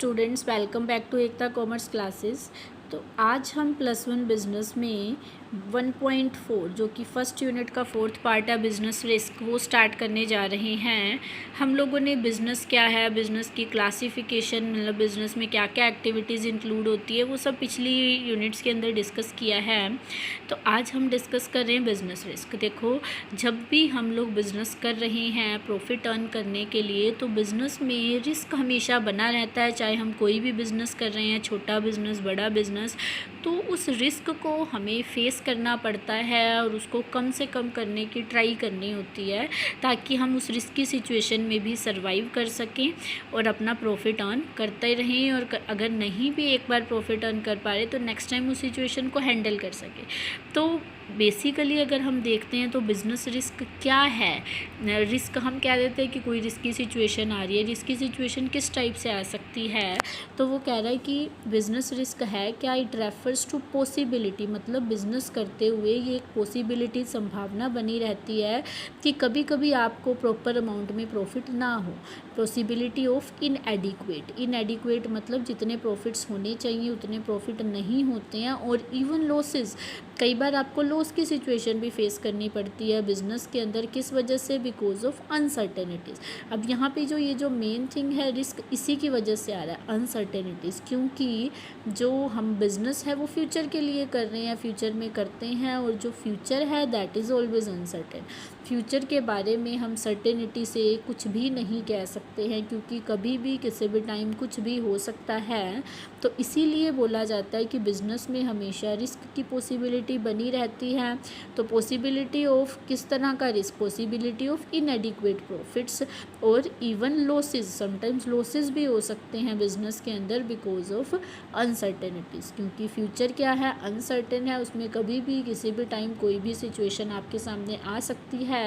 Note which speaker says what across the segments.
Speaker 1: Students, welcome back to Ekta commerce classes. तो आज हम +1 बिज़नेस में 1.4 जो कि फर्स्ट यूनिट का फोर्थ पार्ट है बिज़नेस रिस्क, वो स्टार्ट करने जा रहे हैं। हम लोगों ने बिज़नेस क्या है, बिज़नेस की क्लासिफिकेशन, मतलब बिज़नेस में क्या क्या एक्टिविटीज़ इंक्लूड होती है, वो सब पिछली यूनिट्स के अंदर डिस्कस किया है। तो आज हम डिस्कस कर रहे हैं बिज़नेस रिस्क। देखो, जब भी हम लोग बिज़नेस कर रहे हैं प्रॉफिट अर्न करने के लिए, तो बिज़नेस में रिस्क हमेशा बना रहता है। चाहे हम कोई भी बिज़नेस कर रहे हैं, छोटा बिज़नेस, बड़ा बिज़नेस, तो उस रिस्क को हमें फेस करना पड़ता है और उसको कम से कम करने की ट्राई करनी होती है, ताकि हम उस रिस्की सिचुएशन में भी सर्वाइव कर सकें और अपना प्रॉफिट अर्न करते रहें। और अगर नहीं भी एक बार प्रॉफिट अर्न कर पा रहे तो नेक्स्ट टाइम उस सिचुएशन को हैंडल कर सकें। तो बेसिकली अगर हम देखते हैं तो बिज़नेस रिस्क क्या है, रिस्क हम क्या देते हैं कि कोई रिस्की सिचुएशन आ रही है। रिस्की सिचुएशन किस टाइप से आ सकती है, तो वो कह रहा है कि बिज़नेस रिस्क है क्या, इट रेफर्स टू पॉसिबिलिटी, मतलब बिज़नेस करते हुए ये एक पॉसिबिलिटी, संभावना बनी रहती है कि कभी कभी आपको प्रॉपर अमाउंट में प्रॉफिट ना हो। पॉसिबिलिटी ऑफ इनएडिक्वेट मतलब जितने प्रॉफिट्स होने चाहिए उतने प्रॉफिट नहीं होते हैं। और इवन लॉसेस, कई बार आपको लॉस की सिचुएशन भी फेस करनी पड़ती है बिज़नेस के अंदर। किस वजह से? Because of uncertainties. अब यहाँ पे ये जो मेन थिंग है, रिस्क इसी की वजह से आ रहा है, अनसर्टेनिटीज़, क्योंकि जो हम बिज़नेस है वो फ्यूचर के लिए कर रहे हैं, फ्यूचर में करते हैं, और जो फ्यूचर है that is always uncertain. Future के बारे में हम सर्टेनिटी से कुछ भी नहीं कह सकते हैं, क्योंकि कभी भी किसी भी टाइम कुछ भी हो सकता है। तो इसीलिए बोला जाता है कि बिज़नेस में हमेशा रिस्क की पॉसिबिलिटी बनी रहती है। तो पॉसिबिलिटी ऑफ किस तरह का risk? Possibility of inadequate profits और इवन लॉसेस, समटाइम्स लॉसेस भी हो सकते हैं बिज़नेस के अंदर बिकॉज ऑफ अनसर्टेनिटीज़, क्योंकि फ्यूचर क्या है, अनसर्टेन है, उसमें कभी भी किसी भी टाइम कोई भी सिचुएशन आपके सामने आ सकती है।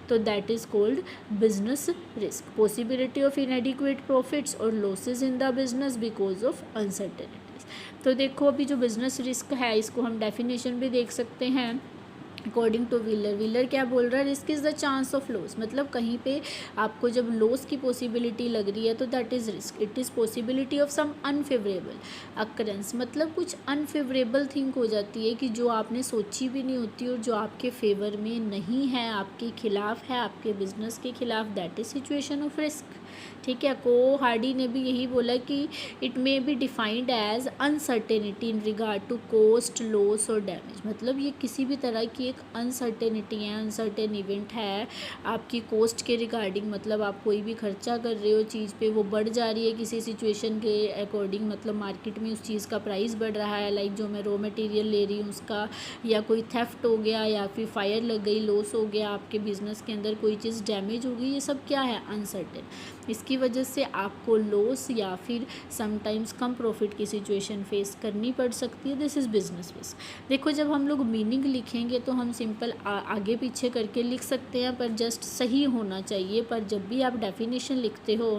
Speaker 1: तो that is called business risk, possibility of inadequate profits और losses in the business because of uncertainties. तो देखो, अभी जो बिजनेस रिस्क है इसको हम डेफिनेशन भी देख सकते हैं। अकॉर्डिंग टू व्हीलर क्या बोल रहा है? Risk is the chance of loss, मतलब कहीं पे आपको जब लॉस की पॉसिबिलिटी लग रही है तो that is risk. It is possibility of some unfavourable occurrence, मतलब कुछ अनफेवरेबल थिंग हो जाती है कि जो आपने सोची भी नहीं होती और जो आपके फेवर में नहीं है, आपके खिलाफ है, आपके बिजनेस के खिलाफ, that is situation of risk. ठीक है, को हार्डी ने भी यही बोला कि it may be defined as uncertainty in regard to cost, loss और डैमेज, मतलब ये किसी भी तरह की एक अनसर्टेनिटी है, अनसर्टेन इवेंट है आपकी कॉस्ट के रिगार्डिंग, मतलब आप कोई भी खर्चा कर रहे हो चीज़ पे, वो बढ़ जा रही है किसी सिचुएशन के अकॉर्डिंग, मतलब मार्केट में उस चीज़ का प्राइस बढ़ रहा है, लाइक जो मैं रॉ मटेरियल ले रही हूँ उसका, या कोई थेफ्ट हो गया, या फिर फायर लग गई, लॉस हो गया, आपके बिजनेस के अंदर कोई चीज़ डैमेज हो गई, ये सब क्या है? अनसर्टेन। इसकी वजह से आपको लॉस या फिर समटाइम्स कम प्रॉफिट की सिचुएशन फेस करनी पड़ सकती है। This is business risk. देखो, जब हम लोग मीनिंग लिखेंगे तो हम सिंपल आगे पीछे करके लिख सकते हैं, पर जस्ट सही होना चाहिए। पर जब भी आप डेफिनेशन लिखते हो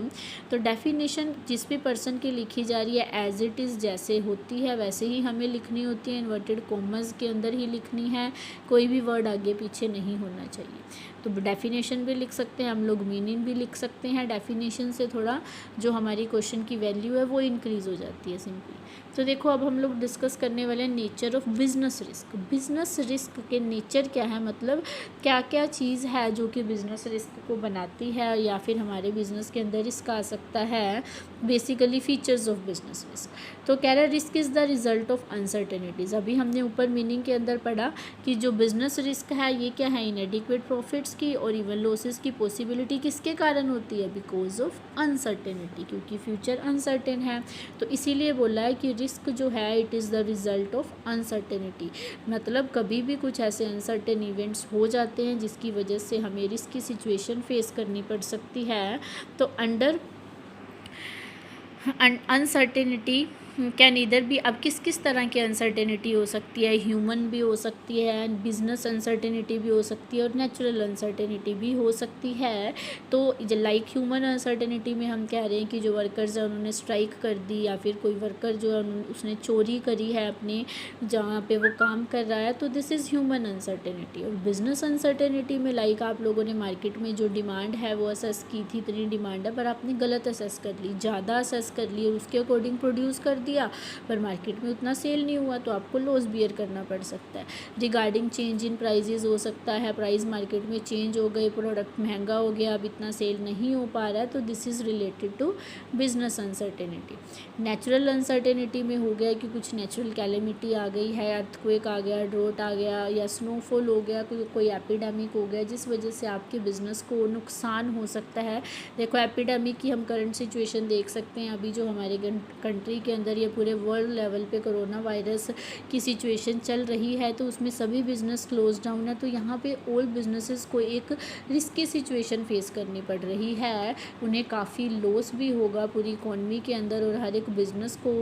Speaker 1: तो डेफिनेशन जिस भी पर्सन की लिखी जा रही है एज इट इज़, जैसे होती है वैसे ही हमें लिखनी होती है, इन्वर्टेड कॉमर्स के अंदर ही लिखनी है, कोई भी वर्ड आगे पीछे नहीं होना चाहिए। तो डेफिनेशन भी लिख सकते हैं हम लोग, मीनिंग भी लिख सकते हैं। डेफिनेशन से थोड़ा जो हमारी क्वेश्चन की वैल्यू है वो इंक्रीज़ हो जाती है सिंपली। तो देखो, अब हम लोग डिस्कस करने वाले हैं nature of business risk. Business risk के नेचर क्या है, मतलब क्या क्या चीज़ है जो कि बिजनेस रिस्क को बनाती है या फिर हमारे बिजनेस के अंदर रिस्क आ सकता है। Basically features of business risk. तो कह रहा है risk is the result of uncertainties. अभी हमने ऊपर मीनिंग के अंदर पढ़ा कि जो बिजनेस रिस्क है ये क्या है? इनएडिक्वेट प्रॉफिट्स की और इवन लॉसेस की पॉसिबिलिटी किसके कारण होती है? बिकॉज ऑफ अनसर्टेनिटी, क्योंकि फ्यूचर अनसर्टेन है। तो इसीलिए बोला है कि रिस्क जो है it is the result of uncertainty, मतलब कभी भी कुछ ऐसे अनसर्टेन इवेंट्स हो जाते हैं जिसकी वजह से हमें रिस्क की सिचुएशन फेस करनी पड़ सकती है। तो अंडर अनसर्टेनिटी कैन इधर भी, अब किस किस तरह की अनसर्टेनिटी हो सकती है, ह्यूमन भी हो सकती है, बिजनेस अनसर्टेनिटी भी हो सकती है और नेचुरल अनसर्टेनिटी भी हो सकती है। तो लाइक ह्यूमन अनसर्टेनिटी में हम कह रहे हैं कि जो वर्कर्स हैं उन्होंने स्ट्राइक कर दी, या फिर कोई वर्कर जो है उसने चोरी करी है अपने जहाँ पे वो काम कर रहा है, तो दिस इज़ ह्यूमन अनसर्टेनिटी। और बिजनेस अनसर्टेनिटी में लाइक आप लोगों ने मार्केट में जो डिमांड है वो असेस की थी, इतनी डिमांड है पर आपने गलत असेस कर ली, ज़्यादा असेस कर ली और उसके अकॉर्डिंग प्रोड्यूस कर दिया पर मार्केट में उतना सेल नहीं हुआ, तो आपको लॉस बियर करना पड़ सकता है। रिगार्डिंग चेंज इन प्राइजेज हो सकता है, प्राइस मार्केट में चेंज हो गए, प्रोडक्ट महंगा हो गया, अब इतना सेल नहीं हो पा रहा है, तो this is related to business uncertainty. Natural uncertainty में हो गया कि कुछ नेचुरल कैलेमिटी आ गई है, अर्थक्वेक आ गया, ड्रोट आ गया या स्नोफॉल हो गया, कोई एपिडेमिक हो गया जिस वजह से आपके बिज़नेस को नुकसान हो सकता है। देखो एपिडेमिक की हम करंट सिचुएशन देख सकते हैं, अभी जो हमारे कंट्री के अंदर ये पूरे वर्ल्ड लेवल पे कोरोना वायरस की सिचुएशन चल रही है, तो उसमें सभी बिज़नेस क्लोज डाउन है, तो यहाँ पे ऑल बिजनेसेस को एक रिस्की सिचुएशन फेस करनी पड़ रही है, उन्हें काफ़ी लॉस भी होगा पूरी इकोनॉमी के अंदर और हर एक बिज़नेस को।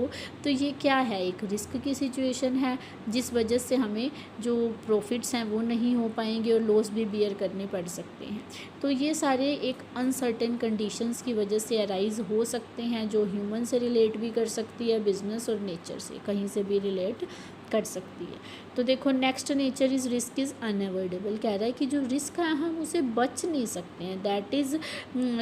Speaker 1: तो ये क्या है, एक रिस्क की सिचुएशन है जिस वजह से हमें जो प्रॉफिट्स हैं वो नहीं हो पाएंगे और लॉस भी बियर करने पड़ सकते हैं। तो ये सारे एक अनसर्टेन कंडीशंस की वजह से अराइज हो सकते हैं, जो ह्यूमन से रिलेट भी कर सकती है, बिजनेस और नेचर से कहीं से भी रिलेट कर सकती है। तो देखो next nature is risk is unavoidable, कह रहा है कि जो रिस्क है हम उसे बच नहीं सकते हैं, that is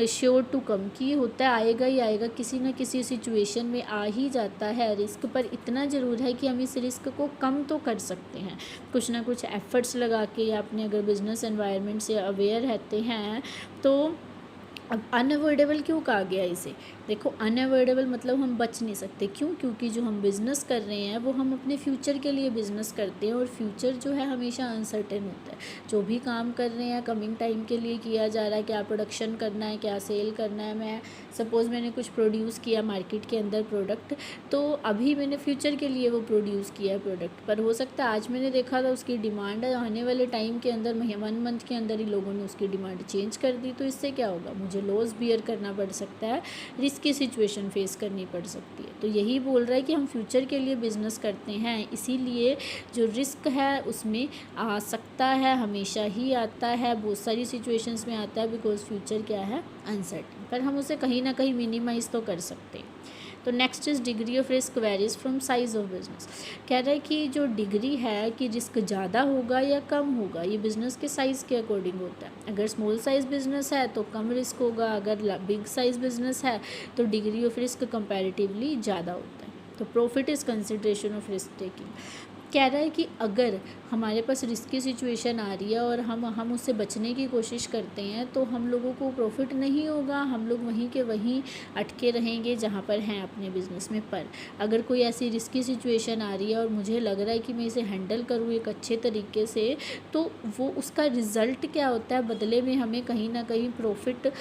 Speaker 1: sure to come, कि होता है आएगा ही आएगा, किसी न किसी सिचुएशन में आ ही जाता है रिस्क, पर इतना ज़रूर है कि हम इस रिस्क को कम तो कर सकते हैं कुछ ना कुछ एफर्ट्स लगा के, या अपने अगर बिजनेस एनवायरनमेंट से अवेयर रहते हैं तो। अब अनअवॉइडेबल क्यों कहा गया इसे, देखो अनअवॉइडेबल मतलब हम बच नहीं सकते, क्यों, क्योंकि जो हम बिज़नेस कर रहे हैं वो हम अपने फ्यूचर के लिए बिज़नेस करते हैं और फ्यूचर जो है हमेशा अनसर्टेन होता है। जो भी काम कर रहे हैं कमिंग टाइम के लिए किया जा रहा है, क्या प्रोडक्शन करना है, क्या सेल करना है, मैं सपोज़ मैंने कुछ प्रोड्यूस किया मार्केट के अंदर प्रोडक्ट, तो अभी मैंने फ्यूचर के लिए वो प्रोड्यूस किया है प्रोडक्ट, पर हो सकता है आज मैंने देखा था उसकी डिमांड है, आने वाले टाइम के अंदर 1 मंथ के अंदर ही लोगों ने उसकी डिमांड चेंज कर दी, तो इससे क्या होगा, मुझे लॉस बियर करना पड़ सकता है, रिस्की सिचुएशन फेस करनी पड़ सकती है। तो यही बोल रहा है कि हम फ्यूचर के लिए बिज़नेस करते हैं, इसीलिए जो रिस्क है उसमें आ सकता है, हमेशा ही आता है, बहुत सारी सिचुएशंस में आता है, बिकॉज फ्यूचर क्या है अनसर्टेन, पर हम उसे कहीं ना कहीं मिनिमाइज़ तो कर सकते हैं। तो next is degree of risk varies from size of business, कह रहा है कि जो डिग्री है कि रिस्क ज़्यादा होगा या कम होगा, ये बिज़नेस के साइज़ के अकॉर्डिंग होता है। अगर स्मॉल साइज़ बिजनेस है तो कम रिस्क होगा, अगर बिग साइज़ बिजनेस है तो डिग्री ऑफ रिस्क कंपैरेटिवली ज़्यादा होता है। तो profit is consideration of risk taking, कह रहा है कि अगर हमारे पास रिस्की सिचुएशन आ रही है और हम उससे बचने की कोशिश करते हैं तो हम लोगों को प्रॉफिट नहीं होगा, हम लोग वहीं के वहीं अटके रहेंगे जहाँ पर हैं अपने बिज़नेस में। पर अगर कोई ऐसी रिस्की सिचुएशन आ रही है और मुझे लग रहा है कि मैं इसे हैंडल करूँ एक अच्छे तरीके से, तो वो उसका रिज़ल्ट क्या होता है, बदले में हमें कहीं ना कहीं प्रॉफिट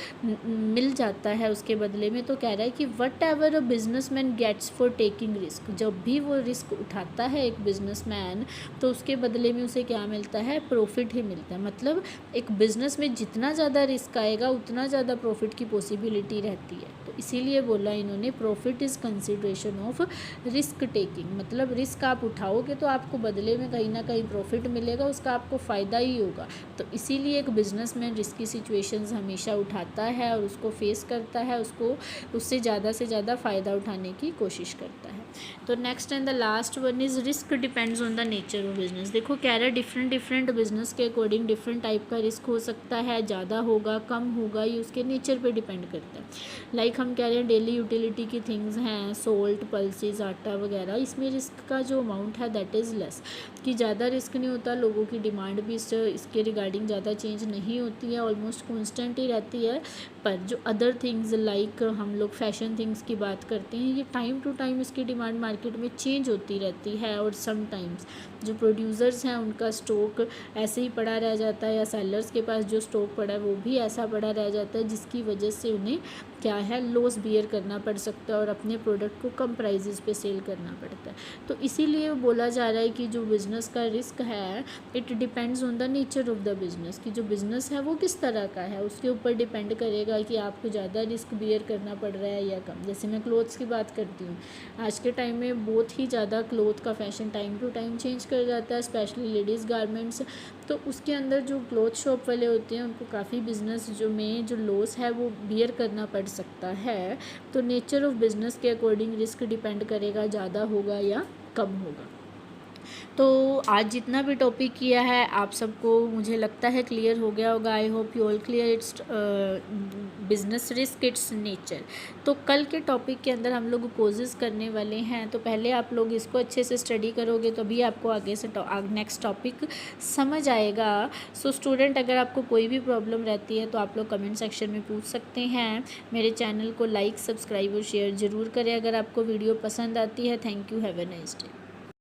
Speaker 1: मिल जाता है उसके बदले में। तो कह रहा है कि whatever a business man gets for taking risk, जब भी वो रिस्क उठाता है एक बिजनेसमैन तो उसके बदले में उसे क्या मिलता है, प्रॉफिट ही मिलता है। मतलब एक बिज़नेस में जितना ज़्यादा रिस्क आएगा उतना ज़्यादा प्रॉफिट की पॉसिबिलिटी रहती है। तो इसीलिए बोला इन्होंने profit is consideration of risk taking, मतलब रिस्क आप उठाओगे तो आपको बदले में कहीं ना कहीं प्रॉफिट मिलेगा, उसका आपको फ़ायदा ही होगा। तो इसीलिए एक बिजनेसमैन रिस्की सिचुएशंस हमेशा उठाता है और उसको फेस करता है, उसको उससे ज़्यादा से ज़्यादा फ़ायदा उठाने की कोशिश करता है। तो next and the last one is risk depends on the nature of business. देखो कह रहा है डिफरेंट बिजनेस के अकॉर्डिंग डिफरेंट टाइप का रिस्क हो सकता है, ज़्यादा होगा कम होगा, ये उसके नेचर पे डिपेंड करता है। लाइक हम कह रहे हैं डेली यूटिलिटी की थिंग्स हैं, सोल्ट, पल्सेस, आटा वगैरह, इसमें रिस्क का जो अमाउंट है दैट इज़ लेस, कि ज़्यादा रिस्क नहीं होता, लोगों की डिमांड भी इसके रिगार्डिंग ज़्यादा चेंज नहीं होती है, ऑलमोस्ट कॉन्स्टेंट ही रहती है। पर जो अदर थिंग्स लाइक हम लोग फैशन थिंग्स की बात करते हैं, ये टाइम टू टाइम इसकी डिमांड मार्केट में चेंज होती रहती है, और समटाइम्स जो प्रोड्यूसर्स हैं उनका स्टॉक ऐसे ही पड़ा रह जाता है, या सेलर्स के पास जो स्टॉक पड़ा है वो भी ऐसा पड़ा रह जाता है, जिसकी वजह से उन्हें क्या है, लॉस बियर करना पड़ सकता है और अपने प्रोडक्ट को कम प्राइजेस पे सेल करना पड़ता है। तो इसीलिए बोला जा रहा है कि जो बिज़नेस का रिस्क है it depends on the nature of the business, कि जो बिज़नेस है वो किस तरह का है, उसके ऊपर डिपेंड करेगा कि आपको ज़्यादा रिस्क बियर करना पड़ रहा है या कम। जैसे मैं क्लोथ्स की बात करती हूँ, आज के टाइम में बहुत ही ज़्यादा क्लोथ का fashion time to time change कर जाता है, स्पेशली लेडीज़ गारमेंट्स। तो उसके अंदर जो क्लोथ शॉप वाले होते हैं उनको काफ़ी बिज़नेस जो लॉस है वो बियर करना पड़ सकता है। तो नेचर ऑफ बिज़नेस के अकॉर्डिंग रिस्क डिपेंड करेगा, ज़्यादा होगा या कम होगा। तो आज जितना भी टॉपिक किया है आप सबको मुझे लगता है क्लियर हो गया होगा। I hope you all clear it's business risk, it's nature. तो कल के टॉपिक के अंदर हम लोग कोजेज़ करने वाले हैं, तो पहले आप लोग इसको अच्छे से स्टडी करोगे तो भी आपको आगे से नेक्स्ट टॉपिक समझ आएगा। सो स्टूडेंट, अगर आपको कोई भी प्रॉब्लम रहती है तो आप लोग कमेंट सेक्शन में पूछ सकते हैं। मेरे चैनल को लाइक, सब्सक्राइब और शेयर ज़रूर करें अगर आपको वीडियो पसंद आती है। Thank you, have a nice day.